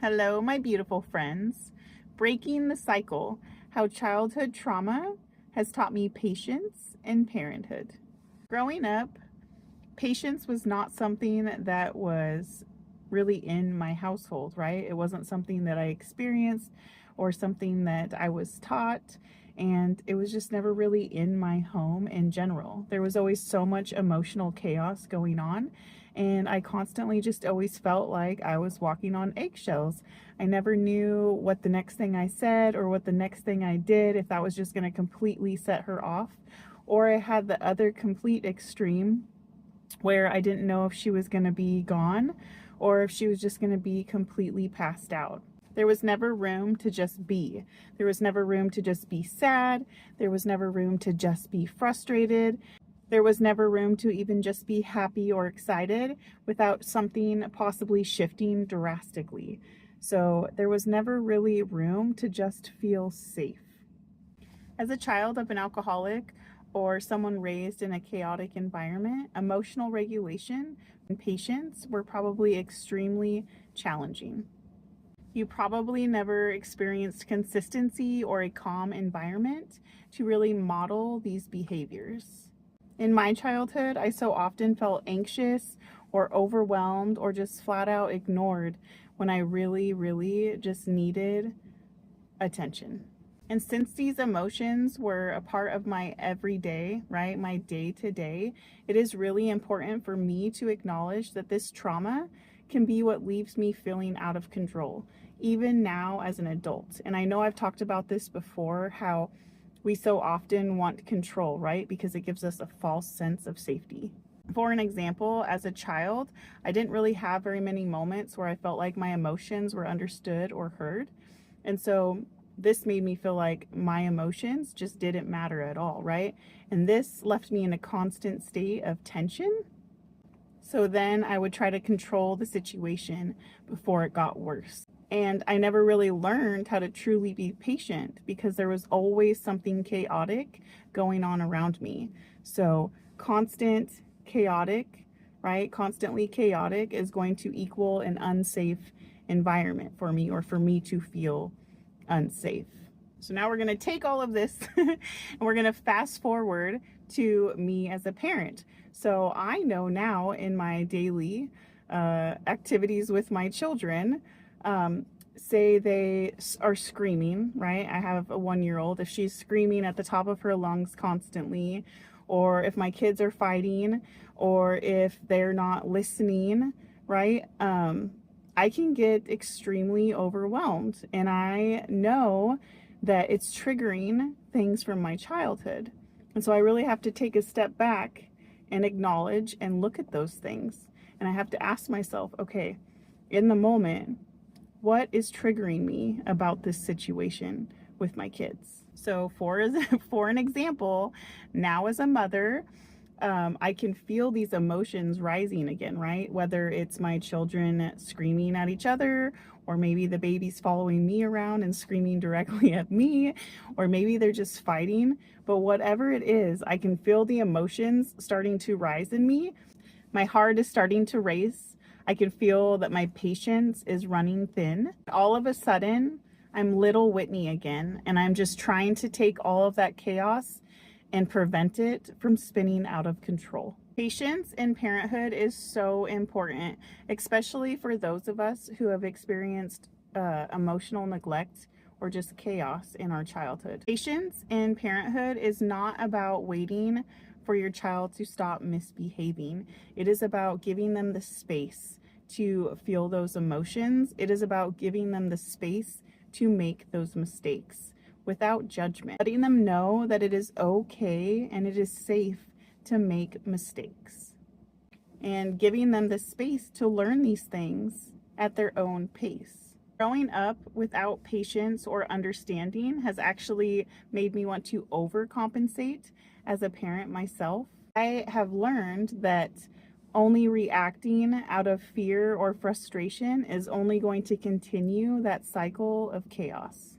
Hello, my beautiful friends. Breaking the cycle, how childhood trauma has taught me patience in parenthood. Growing up, patience was not something that was really in my household, right? It wasn't something that I experienced or something that I was taught, and it was just never really in my home in general. There was always so much emotional chaos going on, and I constantly just always felt like I was walking on eggshells. I never knew what the next thing I said or what the next thing I did, if that was just going to completely set her off. Or I had the other complete extreme where I didn't know if she was going to be gone or if she was just going to be completely passed out. There was never room to just be. There was never room to just be sad. There was never room to just be frustrated. There was never room to even just be happy or excited without something possibly shifting drastically. So there was never really room to just feel safe. As a child of an alcoholic or someone raised in a chaotic environment, emotional regulation and patience were probably extremely challenging. You probably never experienced consistency or a calm environment to really model these behaviors. In my childhood, I so often felt anxious or overwhelmed or just flat out ignored when I really just needed attention. And since these emotions were a part of my everyday, right, my day to day, it is really important for me to acknowledge that this trauma can be what leaves me feeling out of control, even now as an adult. And I know I've talked about this before, how we so often want control, right? Because it gives us a false sense of safety. For an example, as a child, I didn't really have very many moments where I felt like my emotions were understood or heard. And so this made me feel like my emotions just didn't matter at all, right? And this left me in a constant state of tension. So then I would try to control the situation before it got worse. And I never really learned how to truly be patient because there was always something chaotic going on around me. So constant chaotic, right? Constantly chaotic is going to equal an unsafe environment for me, or for me to feel unsafe. So now we're going to take all of this and we're going to fast forward to me as a parent. So I know now in my daily activities with my children, say they are screaming, right? I have a 1-year-old. If she's screaming at the top of her lungs constantly, or if my kids are fighting, or if they're not listening, right? I can get extremely overwhelmed, and I know that it's triggering things from my childhood. And so I really have to take a step back and acknowledge and look at those things. And I have to ask myself, okay, in the moment, what is triggering me about this situation with my kids? So for an example, now as a mother, I can feel these emotions rising again, right? Whether it's my children screaming at each other, or maybe the baby's following me around and screaming directly at me, or maybe they're just fighting. But whatever it is, I can feel the emotions starting to rise in me. My heart is starting to race. I can feel that my patience is running thin. All of a sudden, I'm little Whitney again, and I'm just trying to take all of that chaos and prevent it from spinning out of control. Patience in parenthood is so important, especially for those of us who have experienced emotional neglect or just chaos in our childhood. Patience in parenthood is not about waiting for your child to stop misbehaving. It is about giving them the space to feel those emotions. It is about giving them the space to make those mistakes without judgment, letting them know that it is okay and it is safe to make mistakes, and giving them the space to learn these things at their own pace. Growing up without patience or understanding has actually made me want to overcompensate as a parent myself. I have learned that only reacting out of fear or frustration is only going to continue that cycle of chaos.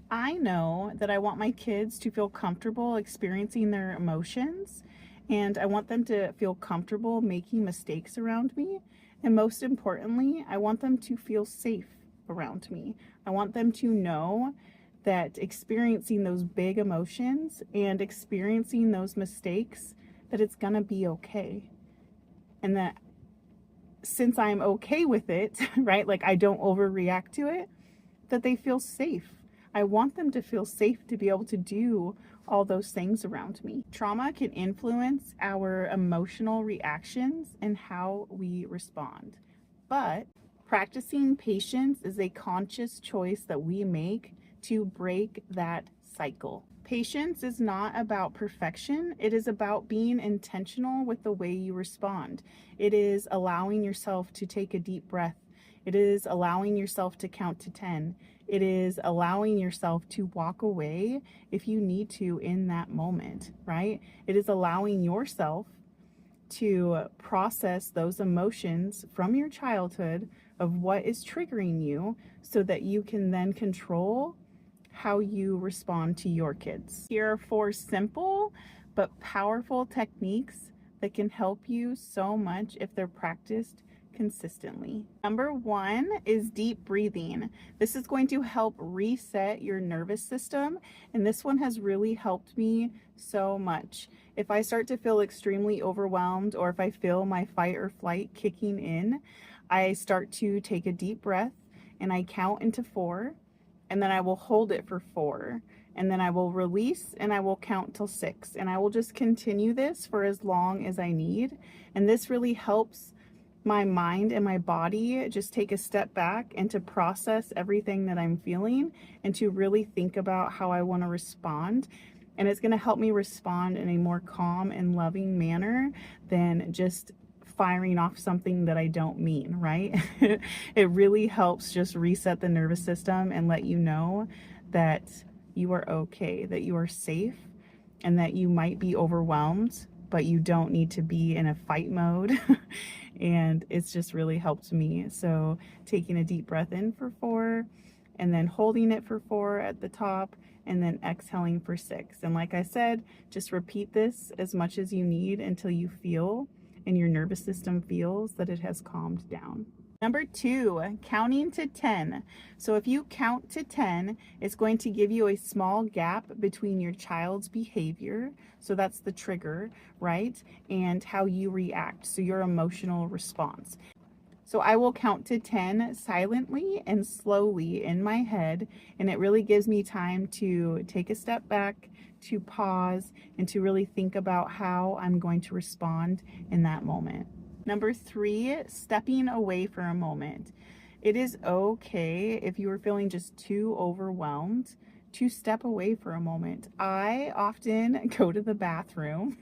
I know that I want my kids to feel comfortable experiencing their emotions, and I want them to feel comfortable making mistakes around me. And most importantly, I want them to feel safe around me. I want them to know that experiencing those big emotions and experiencing those mistakes, that it's gonna be okay. And that since I'm okay with it, right, like I don't overreact to it, that they feel safe. I want them to feel safe to be able to do all those things around me. Trauma can influence our emotional reactions and how we respond. But practicing patience is a conscious choice that we make to break that cycle. Patience is not about perfection. It is about being intentional with the way you respond. It is allowing yourself to take a deep breath. It is allowing yourself to count to 10. It is allowing yourself to walk away if you need to in that moment, right? It is allowing yourself to process those emotions from your childhood of what is triggering you so that you can then control how you respond to your kids. Here are 4 simple but powerful techniques that can help you so much if they're practiced consistently. Number 1 is deep breathing. This is going to help reset your nervous system, and this one has really helped me so much. If I start to feel extremely overwhelmed, or if I feel my fight or flight kicking in, I start to take a deep breath and I count into 4, and then I will hold it for 4, and then I will release and I will count till 6, and I will just continue this for as long as I need. And this really helps my mind and my body just take a step back and to process everything that I'm feeling and to really think about how I want to respond. And it's going to help me respond in a more calm and loving manner than just firing off something that I don't mean, right? It really helps just reset the nervous system and let you know that you are okay, that you are safe, and that you might be overwhelmed, but you don't need to be in a fight mode. And it's just really helped me. So taking a deep breath in for 4, and then holding it for 4 at the top, and then exhaling for 6. And like I said, just repeat this as much as you need until you feel and your nervous system feels that it has calmed down. Number 2, counting to 10. So if you count to 10, it's going to give you a small gap between your child's behavior, so that's the trigger, right, and how you react, so your emotional response. So I will count to 10 silently and slowly in my head, and it really gives me time to take a step back, to pause, and to really think about how I'm going to respond in that moment. Number 3, stepping away for a moment. It is okay if you are feeling just too overwhelmed to step away for a moment. I often go to the bathroom.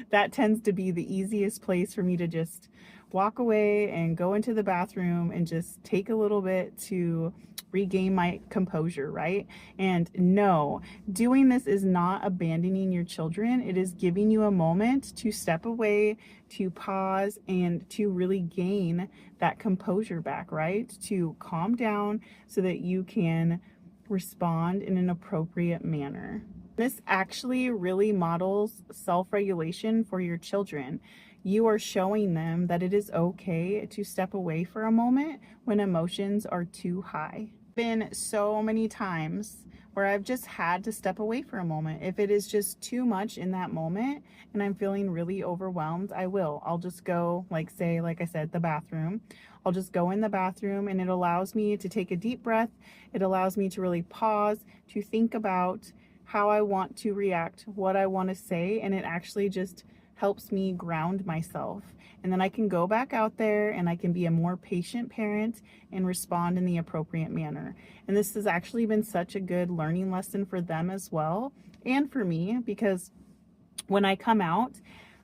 That tends to be the easiest place for me to just walk away and go into the bathroom and just take a little bit to regain my composure, right? And no, doing this is not abandoning your children. It is giving you a moment to step away, to pause, and to really gain that composure back, right? To calm down so that you can respond in an appropriate manner. This actually really models self-regulation for your children. You are showing them that it is okay to step away for a moment when emotions are too high. Been so many times where I've just had to step away for a moment. If it is just too much in that moment and I'm feeling really overwhelmed, I'll just go, like I said, the bathroom. I'll just go in the bathroom, and it allows me to take a deep breath. It allows me to really pause, to think about how I want to react, what I want to say, and it actually just helps me ground myself. And then I can go back out there and I can be a more patient parent and respond in the appropriate manner. And this has actually been such a good learning lesson for them as well, and for me, because when I come out,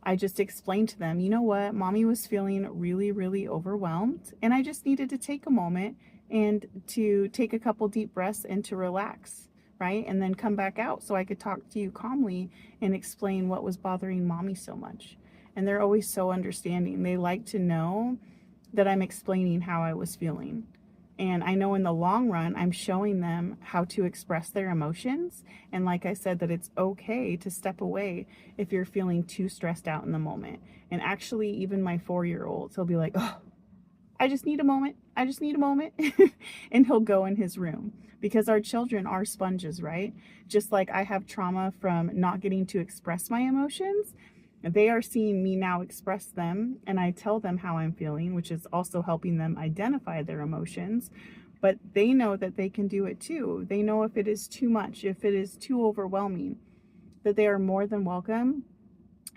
I just explained to them, you know what, mommy was feeling really, really overwhelmed, and I just needed to take a moment and to take a couple deep breaths and to relax, right? And then come back out so I could talk to you calmly and explain what was bothering mommy so much. And they're always so understanding. They like to know that I'm explaining how I was feeling. And I know in the long run, I'm showing them how to express their emotions. And like I said, that it's okay to step away if you're feeling too stressed out in the moment. And actually, even my 4-year-old, he'll be like, oh, I just need a moment. I just need a moment. And he'll go in his room, because our children are sponges, right? Just like I have trauma from not getting to express my emotions, they are seeing me now express them, and I tell them how I'm feeling, which is also helping them identify their emotions. But they know that they can do it too. They know if it is too much, if it is too overwhelming, that they are more than welcome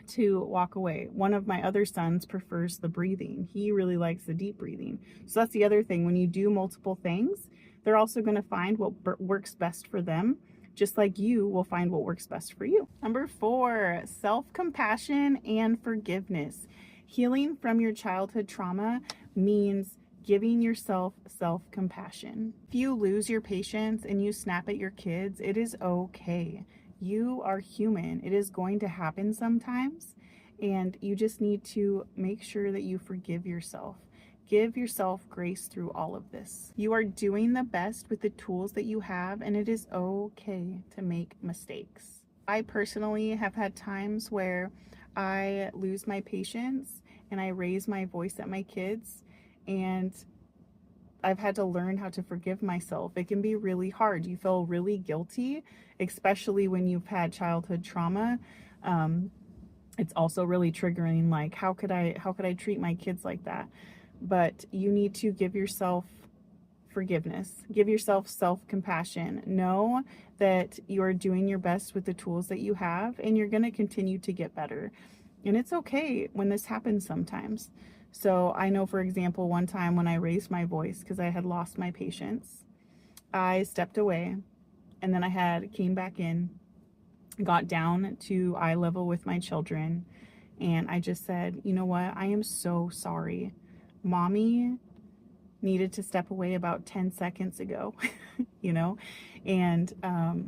to walk away. One of my other sons prefers the breathing. He really likes the deep breathing. So that's the other thing. When you do multiple things, they're also going to find what works best for them, just like you will find what works best for you. Number 4, self-compassion and forgiveness. Healing from your childhood trauma means giving yourself self-compassion. If you lose your patience and you snap at your kids, it is okay. You are human. It is going to happen sometimes, and you just need to make sure that you forgive yourself. Give yourself grace through all of this. You are doing the best with the tools that you have, and it is okay to make mistakes. I personally have had times where I lose my patience and I raise my voice at my kids, and I've had to learn how to forgive myself. It can be really hard. You feel really guilty, especially when you've had childhood trauma. It's also really triggering, like, how could I treat my kids like that? But you need to give yourself forgiveness. Give yourself self-compassion. Know that you are doing your best with the tools that you have, and you're going to continue to get better. And it's okay when this happens sometimes. So I know, for example, one time when I raised my voice because I had lost my patience, I stepped away, and then I came back in, got down to eye level with my children, and I just said, you know what? I am so sorry. Mommy needed to step away about 10 seconds ago, you know? And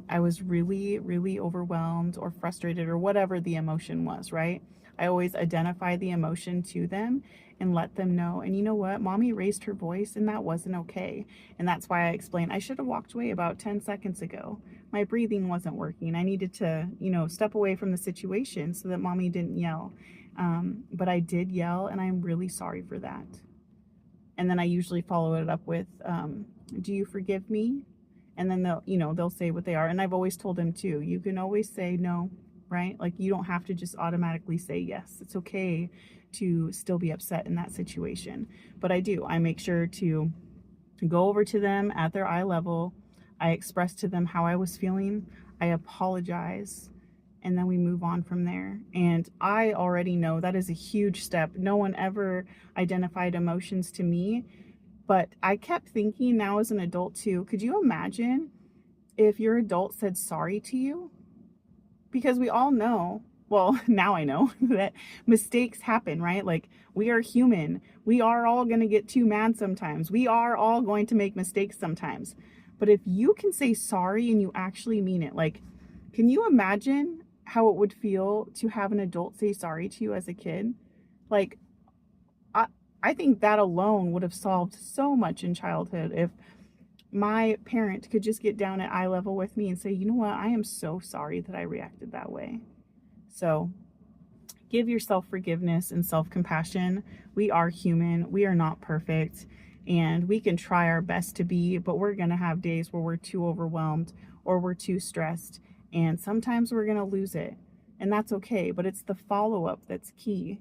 I was really, really overwhelmed or frustrated or whatever the emotion was, right? I always identify the emotion to them and let them know. And you know what? Mommy raised her voice, and that wasn't okay. And that's why I explained I should have walked away about 10 seconds ago. My breathing wasn't working. I needed to, step away from the situation so that Mommy didn't yell. But I did yell, and I'm really sorry for that. And then I usually follow it up with, do you forgive me? And then they'll say what they are. And I've always told them too, you can always say no, right? Like, you don't have to just automatically say yes. It's okay to still be upset in that situation. But I make sure to go over to them at their eye level. I express to them how I was feeling. I apologize. And then we move on from there. And I already know that is a huge step. No one ever identified emotions to me, but I kept thinking now as an adult too, could you imagine if your adult said sorry to you? Because we all know, well, now I know that mistakes happen, right? Like, we are human. We are all going to get too mad sometimes. We are all going to make mistakes sometimes. But if you can say sorry and you actually mean it, like, can you imagine how it would feel to have an adult say sorry to you as a kid? Like, I think that alone would have solved so much in childhood if my parent could just get down at eye level with me and say, you know what, I am so sorry that I reacted that way. So give yourself forgiveness and self-compassion. We are human. We are not perfect. And we can try our best to be, but we're going to have days where we're too overwhelmed or we're too stressed. And sometimes we're going to lose it. And that's okay. But it's the follow-up that's key.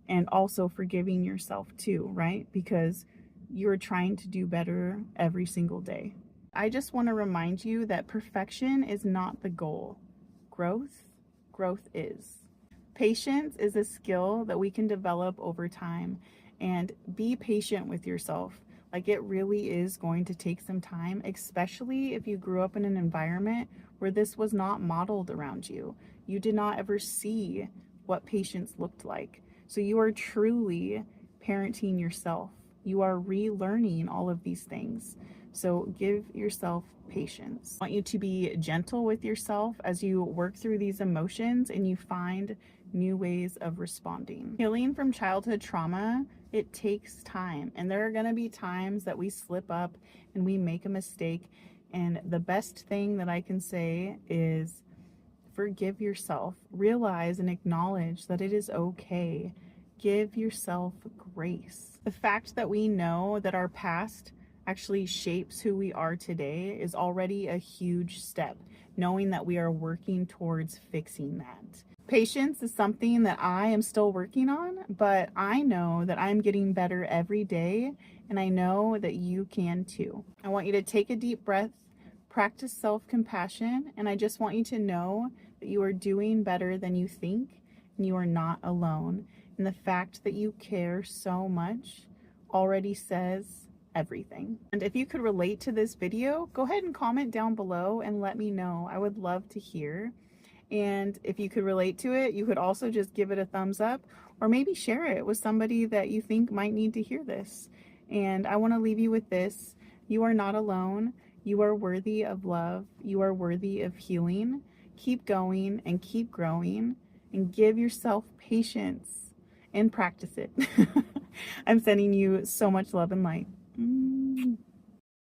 And also forgiving yourself too, right? Because you're trying to do better every single day. I just want to remind you that perfection is not the goal. Growth is. Patience is a skill that we can develop over time. And be patient with yourself. Like, it really is going to take some time, especially if you grew up in an environment where this was not modeled around you. You did not ever see what patience looked like. So you are truly parenting yourself. You are relearning all of these things. So give yourself patience. I want you to be gentle with yourself as you work through these emotions and you find new ways of responding. Healing from childhood trauma, it takes time. And there are going to be times that we slip up and we make a mistake. And the best thing that I can say is forgive yourself. Realize and acknowledge that it is okay. Give yourself grace. The fact that we know that our past actually shapes who we are today is already a huge step, knowing that we are working towards fixing that. Patience is something that I am still working on, but I know that I'm getting better every day, and I know that you can too. I want you to take a deep breath, practice self-compassion, and I just want you to know that you are doing better than you think, and you are not alone. And the fact that you care so much already says everything. And if you could relate to this video, go ahead and comment down below and let me know. I would love to hear. And if you could relate to it, you could also just give it a thumbs up or maybe share it with somebody that you think might need to hear this. And I want to leave you with this. You are not alone. You are worthy of love. You are worthy of healing. Keep going and keep growing and give yourself patience and practice it. I'm sending you so much love and light.